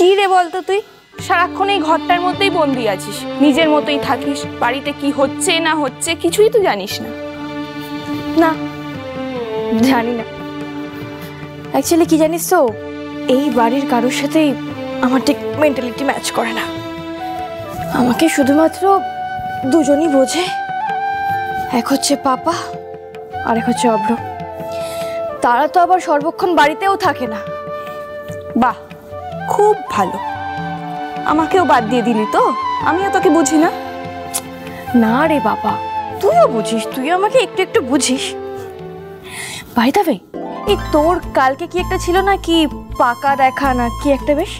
কি রে বলতো তুই? সারাক্ষণ এই ঘরটার মধ্যেই বন্দি আছিস, নিজের মতোই থাকিস, বাড়িতে কি হচ্ছে না হচ্ছে কিছুই তো জানিস না। না জানি না। অ্যাকচুয়ালি কি জানিস তো, এই বাড়ির কারোর সাথেই আমার ঠিক মেন্টালিটি ম্যাচ করে না। আমাকে শুধুমাত্র দুজনই বোঝে, এক হচ্ছে পাপা আর এক হচ্ছে অভ্র। তারা তো আবার সর্বক্ষণ বাড়িতেও থাকে না। বাহ, খুব ভালো। আমাকেও বাদ দিয়ে দিলি তো? আমিও তোকে বুঝি না? না রে বাবা, তুইও বুঝিস, তুই আমাকে একটু একটু বুঝিস। ভাই দাবে, এই তোর কালকে কি একটা ছিল না, কি পাকা দেখা না কি একটা, বেশ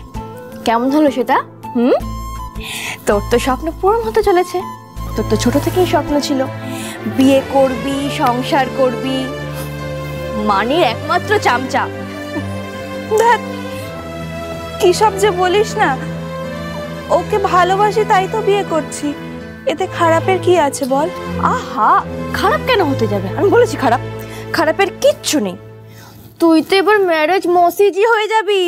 কেমন হলো সেটা? তোর তো স্বপ্ন পূরণ হতে চলেছে। তোর তো ছোট থেকেই স্বপ্ন ছিল বিয়ে করবি, সংসার করবি, মানির একমাত্র চামচা। দেখ কি সব যে বলিস না। ওকে ভালোবাসি তাই তো বিয়ে করছি, এতে খারাপের কি আছে বল? আহা, খারাপ কেন হতে যাবে? আমি বলেছি খারাপ? খারাপের কিচ্ছু নেই। তুই তো এবার ম্যারেজ মসিজি হয়ে যাবি।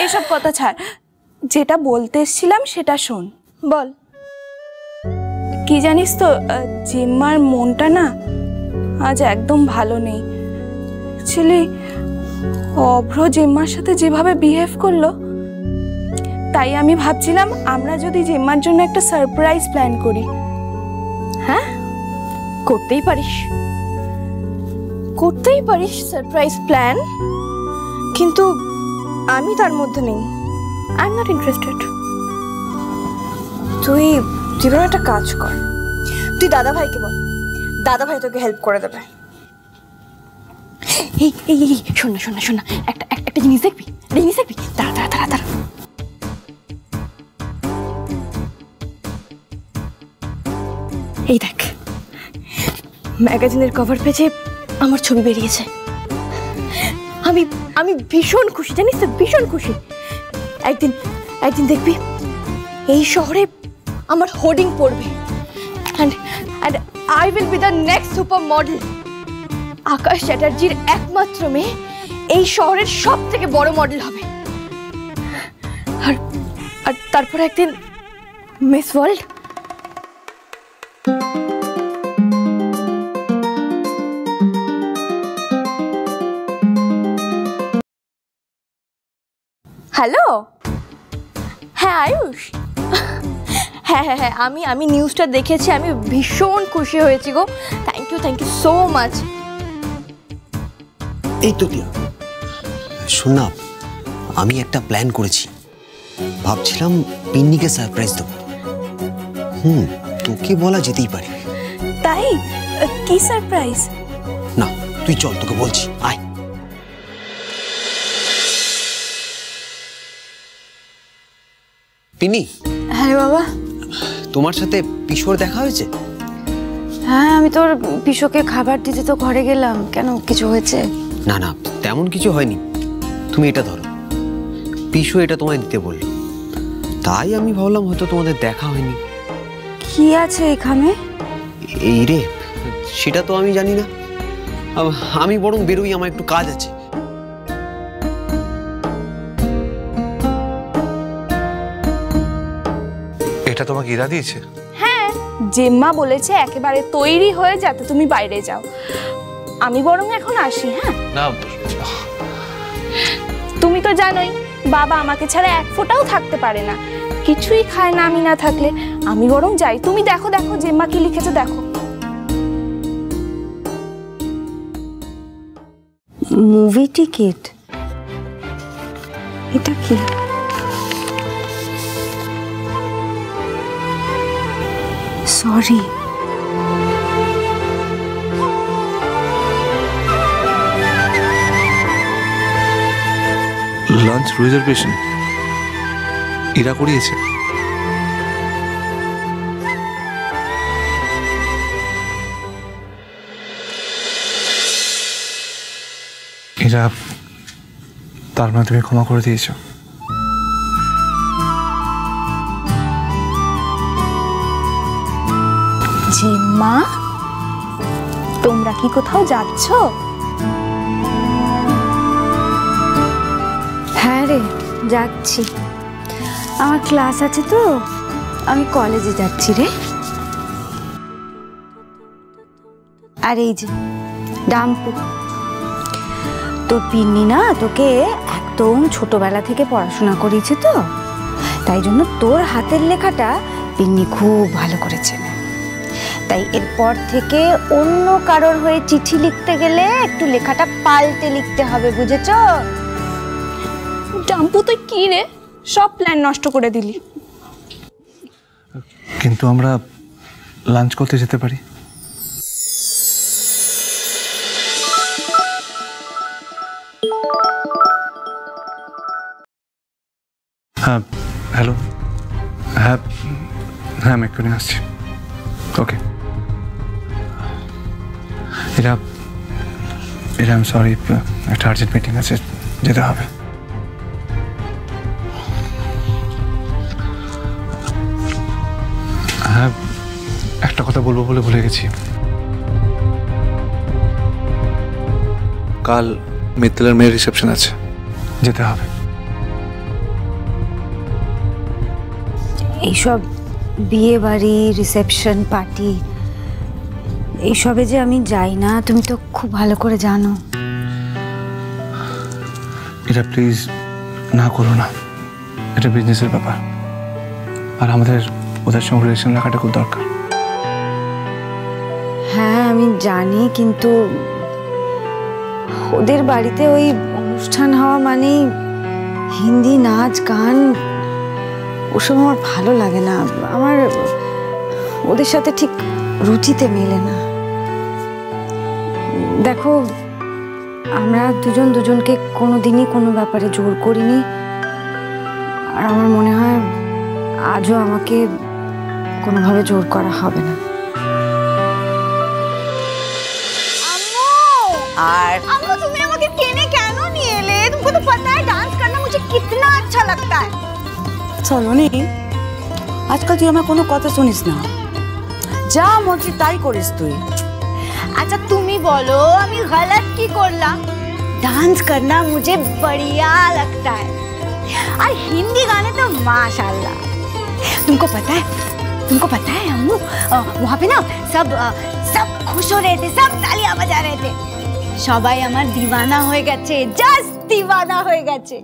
এসব কথা ছাড়, যেটা বলতে এসেছিলাম সেটা শোন। বল। কি জানিস তো, জিম্মার মনটা না আজ একদম ভালো নেই। অ্যাকচুয়ালি অভ্র জিম্মার সাথে যেভাবে বিহেভ করলো, তাই আমি ভাবছিলাম আমরা যদি জিম্মার জন্য একটা সারপ্রাইজ প্ল্যান করি। হ্যাঁ, করতেই পারিস, করতেই পারিস সারপ্রাইজ প্ল্যান, কিন্তু আমি তার মধ্যে নেই। I am not interested. তুই একটা কাজ কর, তুই দাদা ভাইকে বল, দাদা ভাই তোকে হেল্প করে দেবে। এই এই এই শোন না, শোন না, শোন না, একটা জিনিস দেখবি, তাড়া তাড়া তাড়া তাড়া। এই দেখ, ম্যাগাজিনের কভার পেজে আমার ছবি বেরিয়েছে। আমি আমি ভীষণ খুশি, জানিস তো, ভীষণ খুশি। একদিন দেখবি এই শহরে আমার হোর্ডিং পড়বে, and I will be the next super model. আকাশ চ্যাটার্জির একমাত্র মেয়ে এই শহরের সব থেকে বড় মডেল হবে। আর তারপর একদিন মিস ওয়ার্ল্ড। হ্যালো, হ্যাঁ আয়ুষ, হ্যাঁ হ্যাঁ হ্যাঁ, আমি নিউজটা দেখেছি, আমি ভীষণ খুশি হয়েছি গো। Thank you so much. এই তো টিয়া, শোন না, আমি একটা প্ল্যান করেছি। ভাবছিলাম পিন্নিকে সারপ্রাইজ দেবো। তোকে বলা যেতেই পারে। তাই? কি সারপ্রাইজ? না তুই চল, তোকে বলছি, আয়। পিন্নি। হ্যাঁ বাবা। তোমার সাথে পিসোর দেখা হয়েছে? হ্যাঁ, আমি তোর পিসোকে খাবার দিতে তো ঘরে গেলাম। কেন, কিছু হয়েছে? না না, তেমন কিছু হয়নি। তুমি এটা ধরো, পিসো এটা তোমায় দিতে বললো, তাই আমি ভাবলাম হয়তো তোমাদের দেখা হয়নি। কি আছে এখানে? এই রে, সেটা তো আমি জানি না। আমি বরং বেরোই, আমার একটু কাজ আছে। এটা তোমাকে ইরা দিয়েছে? হ্যাঁ, জিম্মা বলেছে একেবারে তৈরি হয়ে যাতে তুমি বাইরে যাও। আমি বরং এখন আসি। হ্যাঁ না, তুমি তো জানোই বাবা আমাকে ছাড়া এক ফোঁটাও থাকতে পারে না, কিছুই খায় না আমি না থাকলে। আমি বরং যাই। তুমি দেখো দেখো জিম্মা কি লিখেছে, দেখো। Movie ticket? এটা কি? সরি। লাঞ্চ রিজার্ভেশন ইরা করিয়েছে? ইরা, তার মানে তুমি ক্ষমা করে দিয়েছো? জিম্মা, তোমরা কি কোথাও যাচ্ছ? হ্যাঁ রে, যাচ্ছি, আমার ক্লাস আছে তো, আমি কলেজে যাচ্ছি রে। আর এই যে ডাম্পু, তোর পিন্নি না তোকে একদম ছোটবেলা থেকে পড়াশোনা করিয়েছে তো, তাই জন্য তোর হাতের লেখাটা পিন্নি খুব ভালো করেছে। তাই এরপর থেকে অন্য কারোর হয়ে চিঠি লিখতে গেলে একটু লেখাটা পাল্টে লিখতে হবে, বুঝেছো? ডাম্পু তুই কি রে, সব প্ল্যান নষ্ট করে দিলি। কিন্তু আমরা লাঞ্চ করতে যেতে পারি। হ্যাঁ, হ্যালো। হ্যাঁ হ্যাঁ, আমি এক্ষুনি আসছি। ওকে। এরা আমি সরি, একটা আর্জেন্ট মিটিং আছে, যেতে হবে। হ্যাঁ, একটা কথা বলবো বলে ভুলে গেছি। কাল মিত্তলের মেয়ের রিসেপশন আছে, যেতে হবে। এইসব বিয়ে বাড়ি, রিসেপশন পার্টি, এইসবে যে আমি যাই না, তুমি তো খুব ভালো করে জানো। এটা প্লিজ না করো না, এটা বিজনেসের ব্যাপার, আর আমাদের ওদের সঙ্গে রিলেশন রাখাটা খুব দরকার। হ্যাঁ আমি জানি, কিন্তু ওদের বাড়িতে ওই অনুষ্ঠান হওয়া মানেই হিন্দি নাচ গান, ওসব আমার ভালো লাগে না। আমার ওদের সাথে ঠিক রুচিতে মেলে না। দেখো, আমরা দুজন দুজনকে কোনোদিনই কোনো ব্যাপারে জোর করিনি, আর আমার মনে হয় আজও আমাকে কোনোভাবে জোর করা হবে না। और अम्मू तुमने मुझे केने कैनो नहीं ले, तुमको तो पता है डांस करना मुझे कितना अच्छा लगता है। সলোনি, আজকাল তুই আমার কোনো কথা শুনিস না, যা মর্জি তাই করিস তুই। अच्छा तुम ही बोलो अमी गलत की करला। डांस करना मुझे बढ़िया लगता है, और हिंदी गाने तो माशाल्लाह। तुमको पता है अम्मू, वहाँ पे ना सब खुश हो रहे थे, सब तालियां बजा रहे थे। সবাই আমার দিওয়ানা হয়ে গেছে, জাস্ট দিওয়ানা হয়ে গেছে।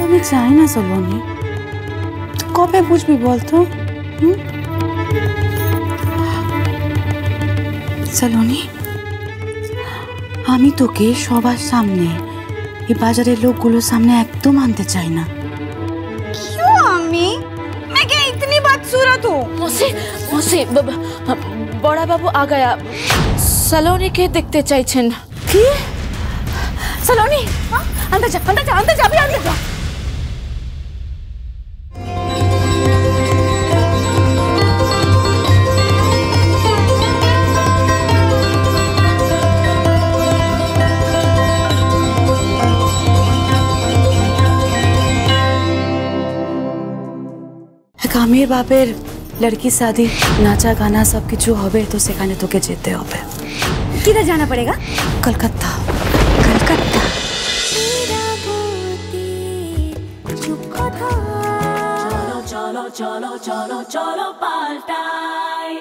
আমি চাই না সলোনি, কবে বুঝবি বলতো? সলোনি, আমি তোকে সবার সামনে, এই বাজারের লোকগুলোর সামনে একদম আনতে চাই না। क्यों अम्मी? मैं क्या इतनी बदसूरत हूँ? মসি বড়া বাবু আগায়া সলোনিকে দেখতে চাইছেন। কি? সলোনি, আনতে যাবি। আমির বাপের লড়কি শাদি, নাচা গানা সব কিছু হবে, তো সেখানে তোকে যেতে হবে। किधर जाना पड़ेगा? কলকাতা। कलकत्ता। चलो चलो चलो चलो चलो पाल्टाई।